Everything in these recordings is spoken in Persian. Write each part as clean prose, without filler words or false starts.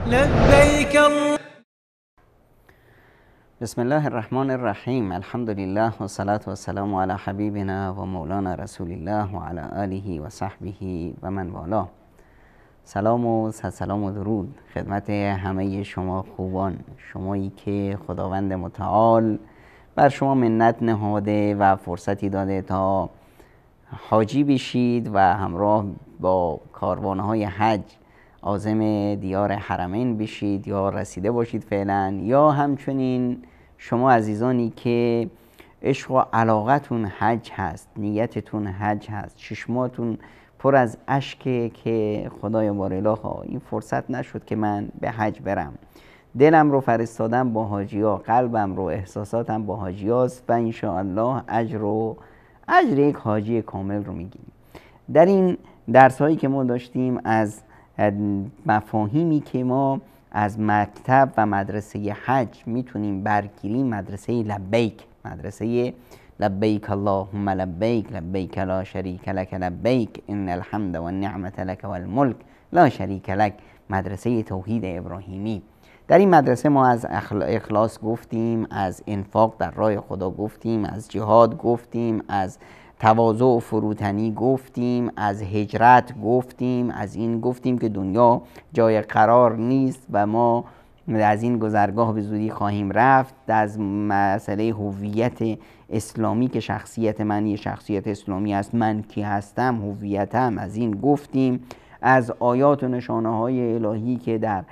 لبيك بسم الله الرحمن الرحیم. الحمد لله و صلاة و سلام علی حبیبنا و مولانا رسول الله و علی آله و صحبه و من والاه. سلام و سلام و درود خدمت همه شما خوبان، شمایی که خداوند متعال بر شما منت نهاده و فرصتی داده تا حاجی بشید و همراه با کاروانهای حج عازم دیار حرمین بشید یا رسیده باشید فعلا، یا همچنین شما عزیزانی که عشق و علاقتون حج هست، نیتتون حج هست، چشماتون پر از اشکه که خدای بارالها این فرصت نشد که من به حج برم، دلم رو فرستادم با حاجی ها، قلبم رو احساساتم با حاجی هاست و انشاءالله اجر یک حاجی کامل رو میگیریم. در این درس هایی که ما داشتیم از مفاهیمی که ما از مکتب و مدرسه حج میتونیم برگیریم، مدرسه لبیک، مدرسه لبیک اللهم لبیک لبیک لا شریک لک لبیک ان الحمد و النعمت لک و الملک لا شریک لک، مدرسه توحید ابراهیمی. در این مدرسه ما از اخلاص گفتیم، از انفاق در راه خدا گفتیم، از جهاد گفتیم، از تواضع و فروتنی گفتیم، از هجرت گفتیم، از این گفتیم که دنیا جای قرار نیست و ما از این گذرگاه به زودی خواهیم رفت، از مسئله هویت اسلامی که شخصیت من یه شخصیت اسلامی است، من کی هستم، هویتم، از این گفتیم، از آیات و نشانه های الهی که در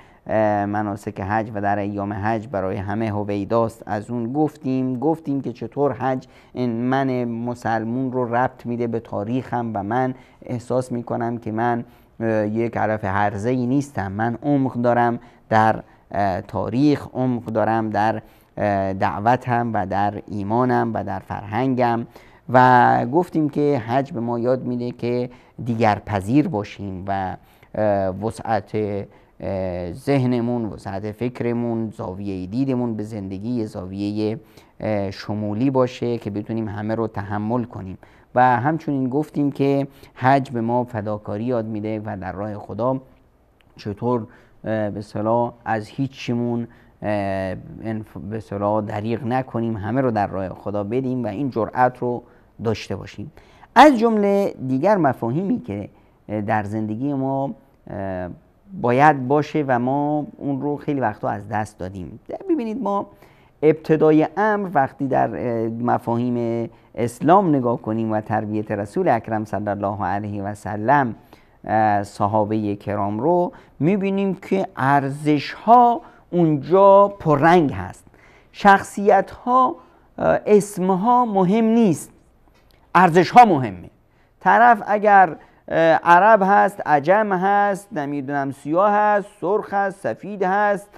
مناسک حج و در ایام حج برای همه هویداست، از اون گفتیم که چطور حج من مسلمون رو ربط میده به تاریخم و من احساس میکنم که من یک علف هرزه‌ای نیستم، من عمق دارم در تاریخ، عمق دارم در دعوتم و در ایمانم و در فرهنگم. و گفتیم که حج به ما یاد میده که دیگر پذیر باشیم و وسعت ذهنمون، وسعت فکرمون، زاویه دیدمون به زندگی زاویه شمولی باشه که بتونیم همه رو تحمل کنیم. و همچنین گفتیم که حج به ما فداکاری یاد میده و در راه خدا چطور به اصطلاح از هیچیمون به اصطلاح دریغ نکنیم، همه رو در راه خدا بدیم و این جرأت رو داشته باشیم. از جمله دیگر مفاهیمی که در زندگی ما باید باشه و ما اون رو خیلی وقتا از دست دادیم. ببینید ما ابتدای امر وقتی در مفاهیم اسلام نگاه کنیم و تربیت رسول اکرم صلی الله علیه و سلم صحابه کرام رو میبینیم که ارزش ها اونجا پررنگ هست، شخصیت ها، اسم ها مهم نیست، ارزش ها مهمه. طرف اگر عرب هست، عجم هست، نمیدونم سیاه هست، سرخ هست، سفید هست،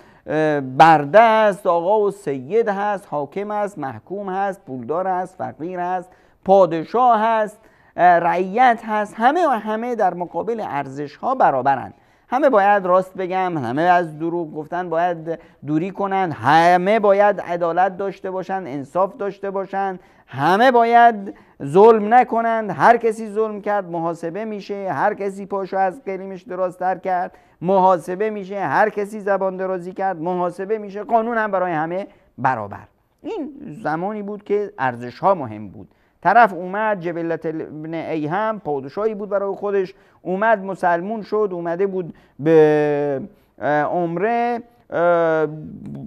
برده است، آقا و سید هست، حاکم هست، محکوم هست، پولدار هست، فقیر هست، پادشاه هست، رعیت هست، همه در مقابل ارزش ها برابرند. همه باید راست بگن، همه از دروغ گفتن باید دوری کنند، همه باید عدالت داشته باشند، انصاف داشته باشند، همه باید ظلم نکنند، هر کسی ظلم کرد محاسبه میشه، هر کسی پاشو از قلیمش درازتر کرد محاسبه میشه، هر کسی زبان درازی کرد محاسبه میشه، قانون هم برای همه برابر. این زمانی بود که ارزش ها مهم بود. طرف اومد جبلت ابن ایهم پادشاهی بود برای خودش، اومد مسلمون شد، اومده بود به عمره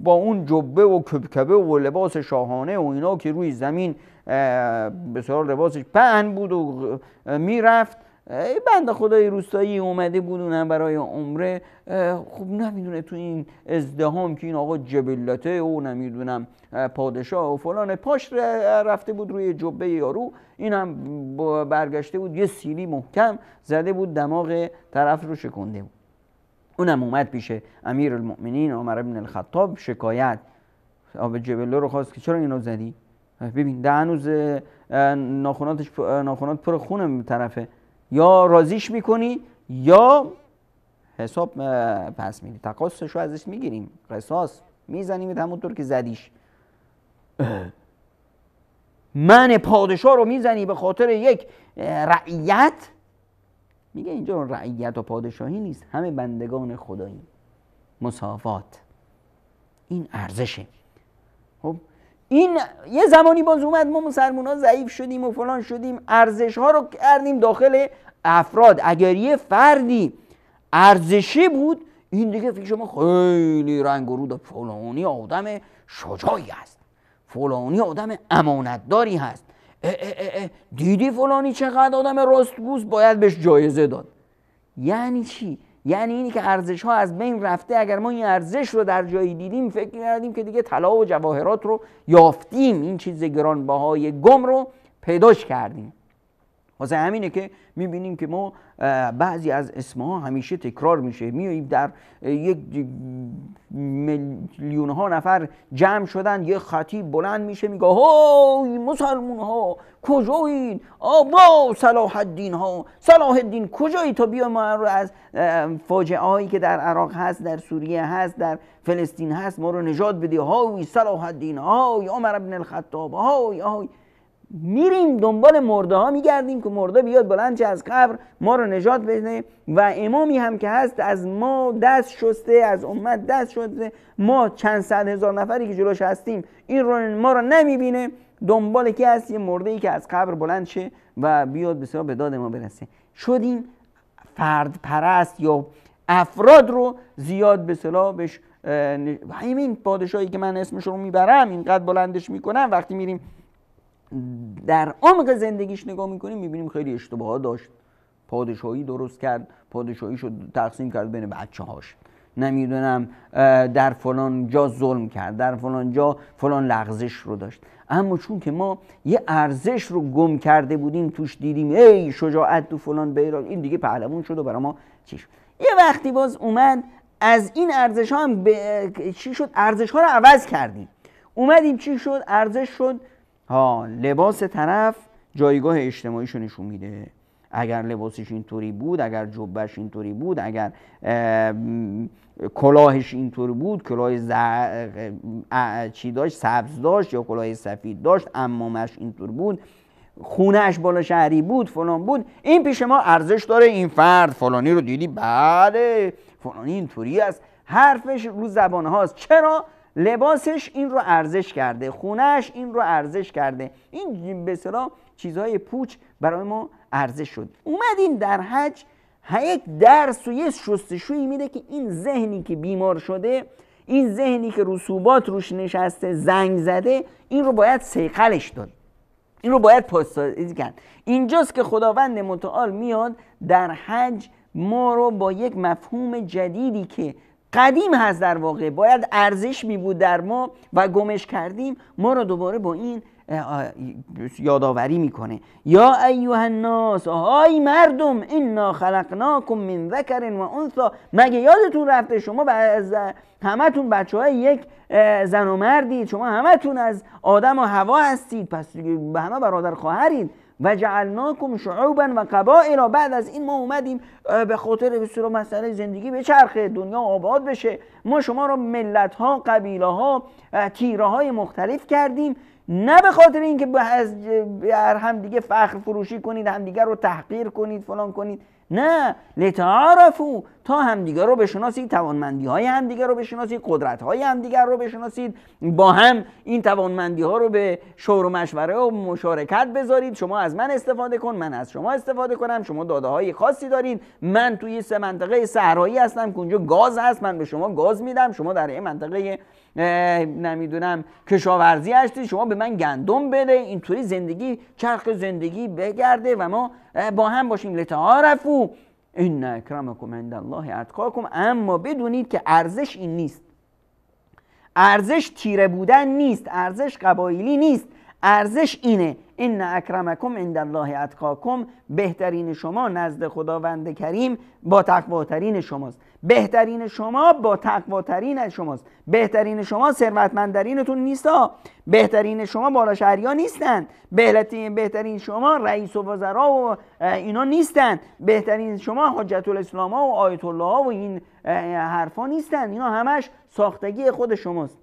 با اون جبه و کبکبه و لباس شاهانه و اینا که روی زمین بسیار لباسش پهن بود و میرفت. بنده خدای روستایی اومده بود اونم برای عمره، خب نمیدونه تو این ازدهام که این آقا جبلته و نمیدونم پادشاه و فلان، پاش رفته بود روی جبه یارو، اینم برگشته بود یه سیلی محکم زده بود دماغ طرف رو شکنده بود. اونم اومد پیش امیر المؤمنین عمر بن الخطاب شکایت، آب جبله رو خواست که چرا اینو زدی؟ ببین ده هنوز ناخونات پر خونه طرفه، یا راضیش میکنی یا حساب پس میدی، تقاصش رو ازش میگیریم، قصاص میزنیم همونطور که زدیش. من پادشاه رو میزنی به خاطر یک رعیت؟ میگه اینجا رعیت و پادشاهی نیست، همه بندگان خداییم. مساوات. این ارزشه. خب این یه زمانی باز اومد ما مسلمان ها ضعیف شدیم و فلان شدیم، ارزش ها رو کردیم داخل افراد. اگر یه فردی ارزشی بود، این دیگه فکر شما خیلی رنگ و رود، فلانی آدم شجاعی هست، فلانی آدم امانتداری هست، دیدی فلانی چقدر آدم راستگوست، باید بهش جایزه داد. یعنی چی؟ یعنی اینی که ارزش ها از بین رفته. اگر ما این ارزش رو در جایی دیدیم فکر کردیم که دیگه طلا و جواهرات رو یافتیم، این چیز گرانبهای گم رو پیداش کردیم. واسه همینه که میبینیم که ما بعضی از اسمها همیشه تکرار میشه. میاییم در یک میلیون ها نفر جمع شدن، یه خطیب بلند میشه میگه های مسلمون ها کجایید؟ آبا صلاح الدین ها، صلاح الدین کجایی تا بیا ما رو از فاجعه هایی که در عراق هست، در سوریه هست، در فلسطین هست ما رو نجات بدی. های صلاح الدین، های عمر بن الخطاب، های میریم دنبال مرده ها میگردیم که مرده بیاد بلند چه از قبر ما رو نجات بده. و امامی هم که هست از ما دست شسته، از امت دست شسته، ما چند صد هزار نفری که جلوش هستیم این رو ما رو نمیبینه، دنبال کی هست؟ یه مرده ای که از قبر بلند شه و بیاد بسیار به داد ما برسه. شدیم فرد پرست یا افراد رو زیاد به اصطلاح بهش همین پادشاهی که من اسمش رو میبرم اینقدر بلندش میکنم، وقتی میریم در عمق زندگیش نگاه میکنیم میبینیم خیلی اشتباهات داشت. پادشاهی درست کرد، پادشاهی شد تقسیم کرد بین بچه هاش، نمیدونم در فلان جا ظلم کرد، در فلان جا فلان لغزش رو داشت. اما چون که ما یه ارزش رو گم کرده بودیم توش دیدیم ای شجاعت تو فلان بیرق، این دیگه پهلوان شد و برای ما چی شد. یه وقتی باز اومد از این ارزش ها هم چی شد؟ ارزش ها رو عوض کردیم. اومدیم چی شد؟ ارزش شد لباس طرف جایگاه اجتماعیشو نشون میده. اگر لباسش اینطوری بود، اگر جبهش اینطوری بود، اگر کلاهش اینطوری بود، کلاه چی داشت، سبز داشت یا کلاه سفید داشت، عمامش اینطور بود، خونهش بالا شهری بود، فلان بود، این پیش ما ارزش داره. این فرد فلانی رو دیدی؟ بله فلانی اینطوری است، حرفش رو زبان هاست. چرا؟ لباسش این رو ارزش کرده، خونهش این رو ارزش کرده. این به اصطلاح چیزهای پوچ برای ما ارزش شد. اومدیم در حج یک درس و یه شستشویی میده که این ذهنی که بیمار شده، این ذهنی که رسوبات روش نشسته، زنگ زده، این رو باید صیقلش داد، این رو باید پاسداری کرد. اینجاست که خداوند متعال میاد در حج ما رو با یک مفهوم جدیدی که قدیم هست در واقع باید ارزش می بود در ما و گمش کردیم، ما رو دوباره با این یادآوری میکنه. یا ایها الناس، های مردم، انا خلقناکم من ذکر و انثی، مگه یادتون رفته شما از همتون بچهای یک زن و مردید، شما همتون از آدم و حوا هستید، پس به همه برادر خواهرید. و جعلناکم شعوبا و قبائل، بعد از این ما اومدیم به خاطر بسیار مسئله زندگی به چرخه، دنیا آباد بشه، ما شما رو ملت ها، قبیله ها، تیره های مختلف کردیم، نه به خاطر اینکه از هم دیگه فخر فروشی کنید، هم دیگه رو تحقیر کنید، فلان کنید، نه، لتعارفوا، تا همدیگه رو بشناسید، توانمندی های همدیگه رو بشناسید، قدرت های همدیگه رو بشناسید، با هم این توانمندی ها رو به شور و مشوره و مشارکت بذارید. شما از من استفاده کن، من از شما استفاده کنم، شما داده های خاصی دارید، من توی منطقه صحرایی هستم که اونجا گاز هست، من به شما گاز میدم، شما در این منطقه نمیدونم کشاورزی هستی، شما به من گندم بده، اینطوری زندگی چرخ زندگی بگرده و ما با هم باشیم. لتعارفوا ان اکرمکم عند الله اتقاکم. اما بدونید که ارزش این نیست، ارزش تیره بودن نیست، ارزش قبایلی نیست، ارزش اینه ان اکرمکم عند الله اتقاکم، بهترین شما نزد خداوند کریم با تقواترین شماست، بهترین شما با تقواترین شماست، بهترین شما ثروتمندترینتون نیستا، بهترین شما بالا شهریا نیستن، بهترین شما رئیس و وزرا و اینا نیستن، بهترین شما حجت الاسلام ها و آیت الله ها و این حرفا نیستن، اینا همش ساختگی خود شماست.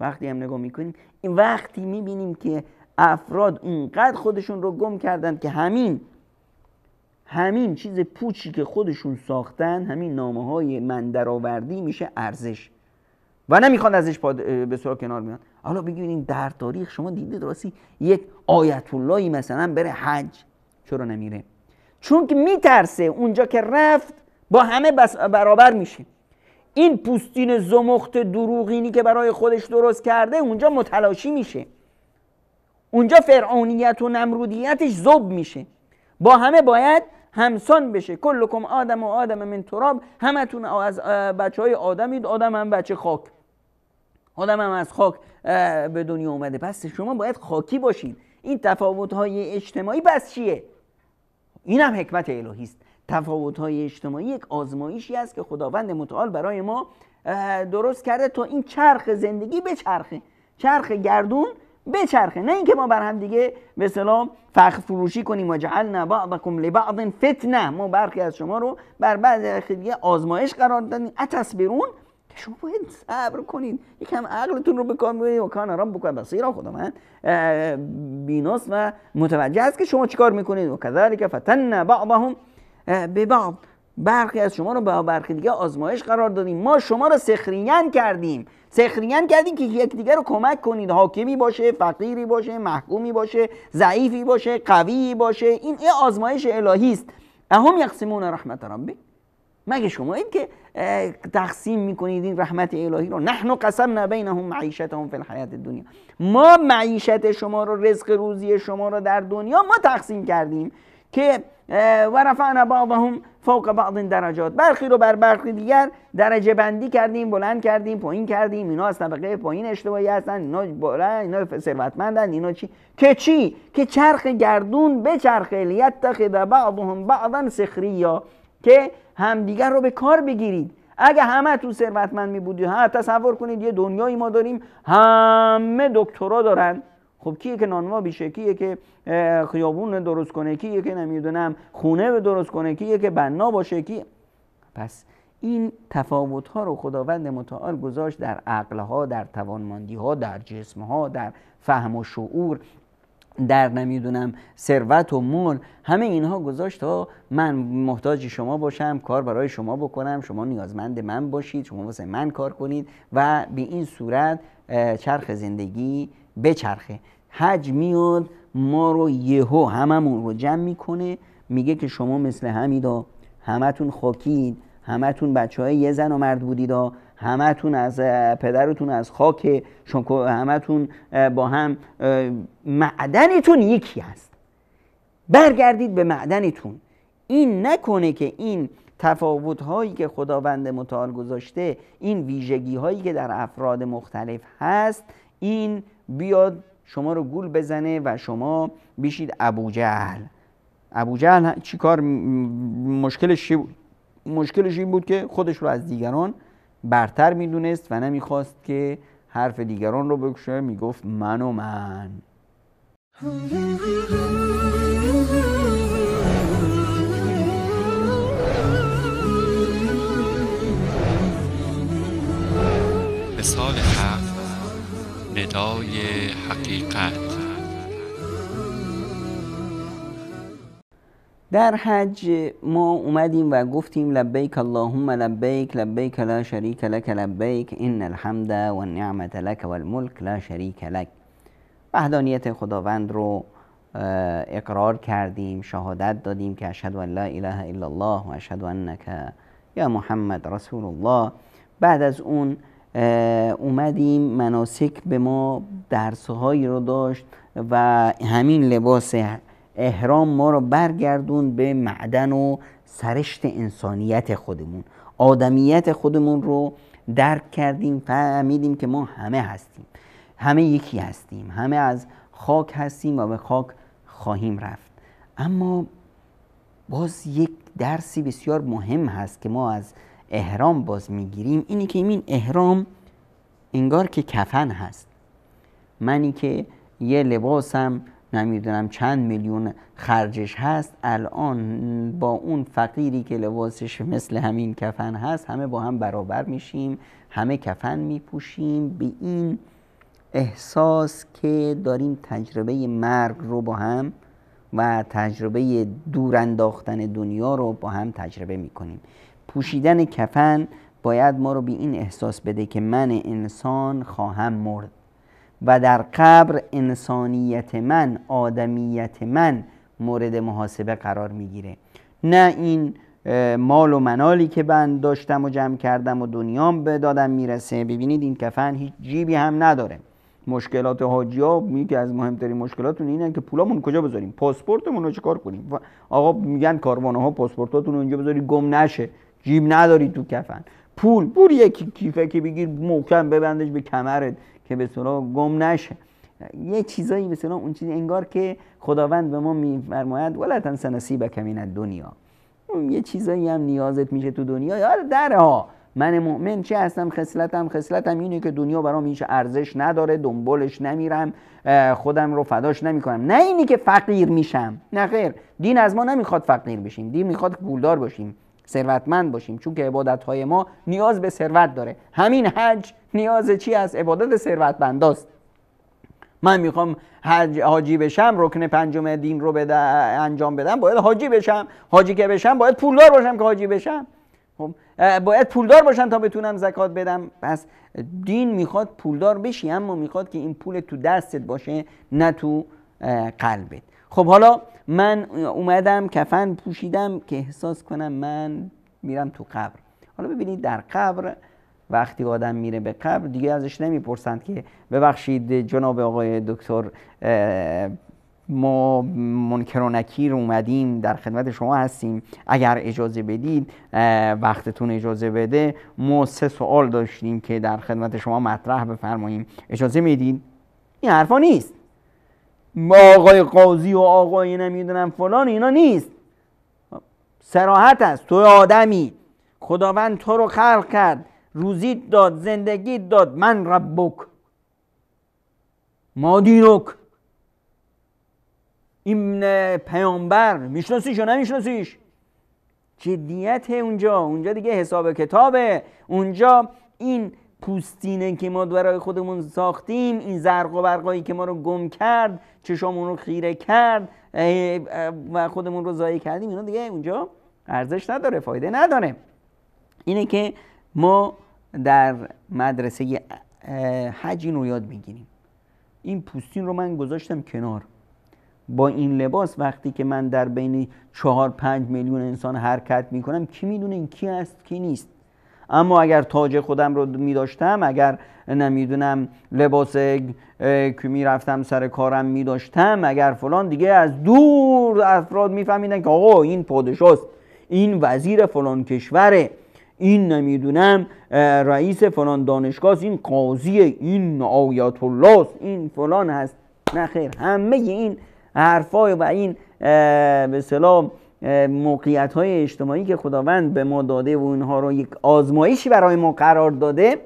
وقتی هم نگاه میکنیم، این وقتی میبینیم که افراد اینقدر خودشون رو گم کردن که همین همین چیز پوچی که خودشون ساختن، همین نامه‌های من درآوردی میشه ارزش و نمیخواد ازش به سراغ کنار میان. حالا بگید در تاریخ شما دیدید راستی یک آیت اللهی مثلا بره حج چرا نمیره؟ چون که میترسه اونجا که رفت با همه برابر میشه. این پوستین زمخت دروغینی که برای خودش درست کرده اونجا متلاشی میشه، اونجا فرعونیت و نمرودیتش ذوب میشه، با همه باید همسان بشه. کلکم آدم و آدم من تراب، همتون از بچه های آدمید، آدم هم بچه خاک، آدم هم از خاک به دنیا اومده، پس شما باید خاکی باشید. این تفاوت های اجتماعی بس چیه؟ این هم حکمت الهی است. تفاوت های اجتماعی یک آزمایشی است که خداوند متعال برای ما درست کرده تا این چرخ زندگی بچرخه، چرخ گردون بچرخه، نه اینکه ما بر هم دیگه به اصطلاح فخر فروشی کنیم و جعلنا بعضکم لبعض فتنه، ما برخی از شما رو بر بعض دیگه آزمایش قرار دادیم. اتصبرون، شما باید صبر کنید، یکم عقلتون رو به کار بگیرید. و کان ربک بصیرا، خداوند بیناست و متوجه است که شما چیکار میکنید. و کذالک فتنا بعضهم ببعض، برخی از شما رو با برخی دیگه آزمایش قرار دادیم. ما شما رو سخرین کردیم که یکدیگر رو کمک کنید، حاکمی باشه، فقیری باشه، محکومی باشه، ضعیفی باشه، قوی باشه. این آزمایش الهی است. اهم یقسمون رحمت ربک، مگه شما این که تقسیم میکنید این رحمت الهی رو؟ نحن قسمنا بینهم معیشتهم فی الحیاة الدنیا، ما معیشت شما رو، رزق روزی شما رو در دنیا ما تقسیم کردیم که و رفعنا بعضهم فوق بعض درجات، برخی رو بر برخی دیگر درجه بندی کردیم، بلند کردیم، پایین کردیم. اینا از طبقه پایین اشتباهی هستن، اینا بالا، اینا ثروتمندن، اینا چی؟ که چرخ گردون بچرخه. لیتخذ بعضهم بعضا سخریا، که همدیگر رو به کار بگیرید. اگه همه تو ثروتمند می بودید، تصور کنید یه دنیایی ما داریم همه دکترا دارن، خب کیه که نانوا بیشه، کیه که خیابون درست کنه، کیه که نمیدونم خونه درست کنه، کیه که بنا باشه، پس این تفاوت ها رو خداوند متعال گذاشت در عقل ها، در توانمندی ها، در جسم ها، در فهم و شعور، در نمیدونم ثروت و مال، همه اینها گذاشت تا من محتاج شما باشم، کار برای شما بکنم، شما نیازمند من باشید، شما واسه من کار کنید و به این صورت چرخ زندگی بچرخه. حج میاد ما رو یهو هممون رو جمع میکنه، میگه که شما مثل حمیدا، همتون خاکید، همتون بچهای یه زن و مرد بودید، همتون از پدرتون از خاک، همتون با هم معدنتون یکی هست، برگردید به معدنتون. این نکنه که این تفاوت هایی که خداوند متعال گذاشته، این ویژگی هایی که در افراد مختلف هست، این بیاد شما رو گول بزنه و شما بشید ابوجهل. ابوجهل چی کار؟ مشکلش این بود که خودش رو از دیگران برتر میدونست و نمیخواست که حرف دیگران رو بگوشه، میگفت من و من. مثال حق، ندای حقیقت. در حج ما اومدیم و گفتیم لبیک اللهم لبیک، لبیک لا شریک لک لبیک، ان الحمد و النعمت لک و الملک لا شریک لک. وحدانیت خداوند رو اقرار کردیم، شهادت دادیم که اشهد ان لا اله الا الله و اشهد انک یا محمد رسول الله. بعد از اون اومدیم مناسک به ما درسهایی رو داشت و همین لباس احرام ما رو برگردون به معدن و سرشت انسانیت خودمون، آدمیت خودمون رو درک کردیم، فهمیدیم که ما همه هستیم، همه یکی هستیم، همه از خاک هستیم و به خاک خواهیم رفت. اما باز یک درسی بسیار مهم هست که ما از احرام باز میگیریم، اینی که این احرام انگار که کفن هست. منی که یه لباسم نمیدونم چند میلیون خرجش هست، الان با اون فقیری که لباسش مثل همین کفن هست همه با هم برابر میشیم، همه کفن میپوشیم، به این احساس که داریم تجربه مرگ رو با هم و تجربه دور انداختن دنیا رو با هم تجربه میکنیم. پوشیدن کفن باید ما رو به این احساس بده که من انسان خواهم مرد و در قبر انسانیت من، آدمیت من مورد محاسبه قرار میگیره، نه این مال و منالی که من داشتم و جمع کردم و دنیام به دادم میرسه. ببینید این کفن هیچ جیبی هم نداره. مشکلات حاجی‌ها یکی از مهمترین مشکلاتون اینه که پولامون کجا بذاریم، پاسپورتمون رو چیکار کنیم. آقا میگن کاروان‌ها پاسپورتاتون رو اینجا بذاری گم نشه، جیب نداری تو کفن. پول یک کیفه که بگیر محکم ببندش به کمرت که به اصطلاح گم نشه. یه چیزایی به اصطلاح اون چیزی انگار که خداوند به ما میفرماید ولا تنس نصیبک من الدنیا، یه چیزایی هم نیازت میشه تو دنیا یاد درها. من مؤمن چه هستم؟ خصلتم اینه که دنیا برام هیچ ارزش نداره، دنبالش نمیرم، خودم رو فداش نمیکنم. نه اینی که فقیر میشم، نه خیر، دین از ما نمیخواد فقیر بشیم، دین میخواد پولدار باشیم، ثروتمند باشیم، چون که عبادت‌های ما نیاز به ثروت داره. همین حج نیاز چی است؟ عبادت ثروتمنداست. من میخوام حاجی بشم، رکن پنجم دین رو انجام بدم، باید حاجی بشم. حاجی که بشم باید پولدار باشم که حاجی بشم. باید پولدار باشم تا بتونم زکات بدم. پس دین میخواد پولدار بشی، اما میخواد که این پول تو دستت باشه نه تو قلبت. خب حالا من اومدم کفن پوشیدم که احساس کنم من میرم تو قبر. حالا ببینید در قبر وقتی آدم میره به قبر دیگه ازش نمیپرسند که ببخشید جناب آقای دکتر ما منکر و نکیر اومدیم در خدمت شما هستیم، اگر اجازه بدید وقتتون اجازه بده ما 3 سوال داشتیم که در خدمت شما مطرح بفرماییم، اجازه میدید؟ این حرفا نیست. آقای قاضی و آقای نمیدونم فلان اینا نیست. صراحت است. تو آدمی، خداوند تو رو خلق کرد، روزیت داد، زندگیت داد. من ربک ما دینک. این پیامبر میشناسیش یا نمیشناسیش؟ جدیت اونجا دیگه حساب کتابه. اونجا این پوستینه که ما برای خودمون ساختیم، این زرق و برقایی که ما رو گم کرد، چشامون رو خیره کرد و خودمون رو ضایع کردیم، اینا دیگه اونجا ارزش نداره، فایده نداره. اینه که ما در مدرسه حج این رو یاد میگیریم. این پوستین رو من گذاشتم کنار. با این لباس وقتی که من در بین 4-5 میلیون انسان حرکت میکنم، کی میدونه این کی است کی نیست؟ اما اگر تاج خودم رو میداشتم، اگر نمیدونم لباس که میرفتم سر کارم میداشتم، اگر فلان، دیگه از دور افراد میفهمیدن که آقا این پادشاست، این وزیر فلان کشوره، این نمیدونم رئیس فلان دانشگاه، این قاضیه، این آیت الله است، این فلان هست. نه خیر، همه این حرفای و این به اصطلاح موقعیت‌های اجتماعی که خداوند به ما داده و اینها رو یک آزمایشی برای ما قرار داده،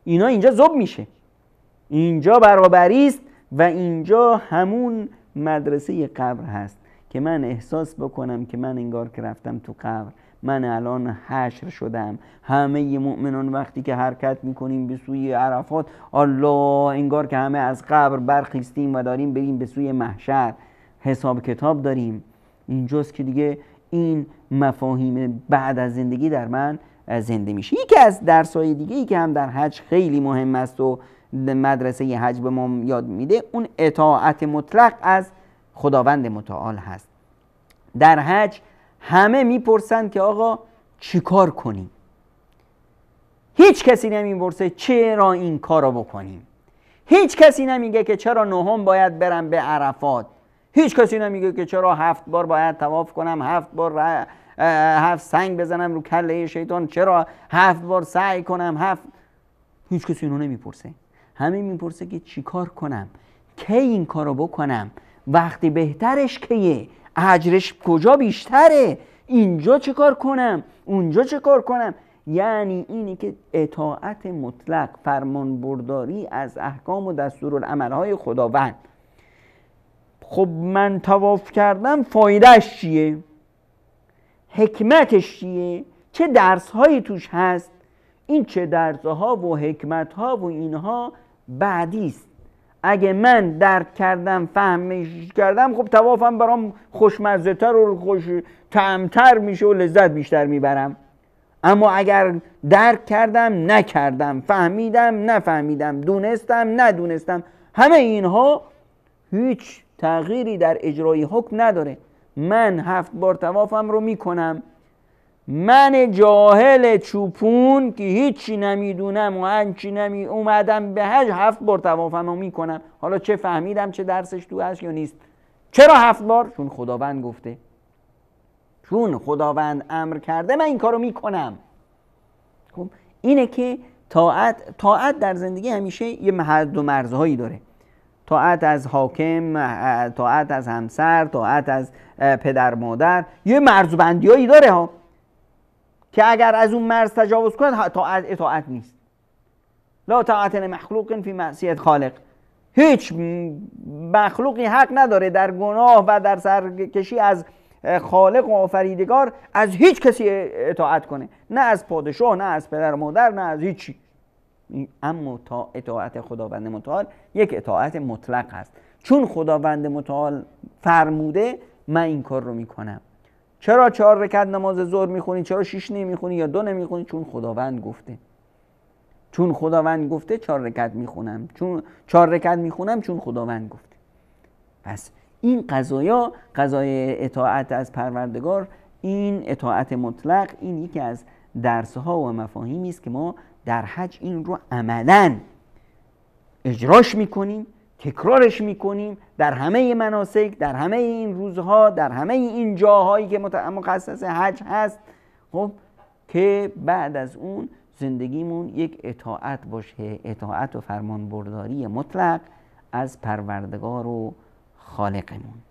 اینا اینجا ذوب میشه، اینجا برابری است و اینجا همون مدرسه قبر هست که من احساس بکنم که من انگار که رفتم تو قبر، من الان حشر شدم. همه مؤمنان وقتی که حرکت میکنیم به سوی عرفات، الله، انگار که همه از قبر برخیستیم و داریم بریم به سوی محشر، حساب کتاب داریم. اینجاست که دیگه این مفاهیم بعد از زندگی در من زنده میشه. یکی از درس‌های دیگه ای که هم در حج خیلی مهم است و مدرسه حج به ما یاد میده، اون اطاعت مطلق از خداوند متعال هست. در حج همه میپرسن که آقا چی کار کنیم؟ هیچ کسی نمیپرسه چرا این کارو بکنیم. هیچ کسی نمیگه که چرا 9 باید برم به عرفات. هیچ کسی نمیگه که چرا 7 بار باید طواف کنم، 7 بار 7 سنگ بزنم رو کله شیطان، چرا 7 بار سعی کنم. هیچ کسی اینو نمیپرسه. همه میپرسه که چی کار کنم، کی این کارو بکنم، وقتی بهترش کیه، اجرش کجا بیشتره، اینجا چه کار کنم، اونجا چه کار کنم. یعنی اینی که اطاعت مطلق، فرمان برداری از احکام و دستورالعملهای خداوند. خب من طواف کردم، فایدهش چیه؟ حکمتش چیه؟ چه درس‌هایی توش هست؟ این چه درس‌ها و حکمت‌ها و اینها بعدیست. اگه من درک کردم فهمش کردم، خب طوافم برام خوشمزه تر و خوش طعم‌تر میشه و لذت بیشتر میبرم. اما اگر درک کردم نکردم، فهمیدم نفهمیدم، دونستم ندونستم، همه اینها هیچ تغییری در اجرای حکم نداره. من 7 بار طوافم رو میکنم، من جاهل چوپون که هیچی نمیدونم و هنچی اومدم به حج 7 بار طوافم رو میکنم. حالا چه فهمیدم چه درسش تو هست یا نیست. چرا 7 بار؟ چون خداوند گفته، چون خداوند امر کرده من این کارو میکنم. خب اینه که طاعت در زندگی همیشه یه حد و مرزهایی داره. طاعت از حاکم، طاعت از همسر، طاعت از پدر مادر، یه مرزبندیایی داره ها، که اگر از اون مرز تجاوز کنه اطاعت نیست. لا طاعت لمخلوق فی معصیت خالق. هیچ مخلوقی حق نداره در گناه و در سرکشی از خالق و آفریدگار از هیچ کسی اطاعت کنه، نه از پادشاه، نه از پدر مادر، نه از هیچی. اما اطاعت خداوند متعال یک اطاعت مطلق هست. چون خداوند متعال فرموده من این کار رو میکنم. چرا 4 رکعت نماز ظهر میخونی؟ چرا 6 نمیخونی یا 2 نمیخونی؟ چون خداوند گفته. چون خداوند گفته 4 رکعت میخونم. چون 4 رکعت میخونم چون خداوند گفته. پس این قضای اطاعت از پروردگار، این اطاعت مطلق، این یکی از درسها و مفاهیمی است که ما در حج این رو عملاً اجراش میکنیم، تکرارش میکنیم در همه مناسک، در همه این روزها، در همه این جاهایی که مخصص حج هست. خب که بعد از اون زندگیمون یک اطاعت باشه، اطاعت و فرمان برداری مطلق از پروردگار و خالقمون.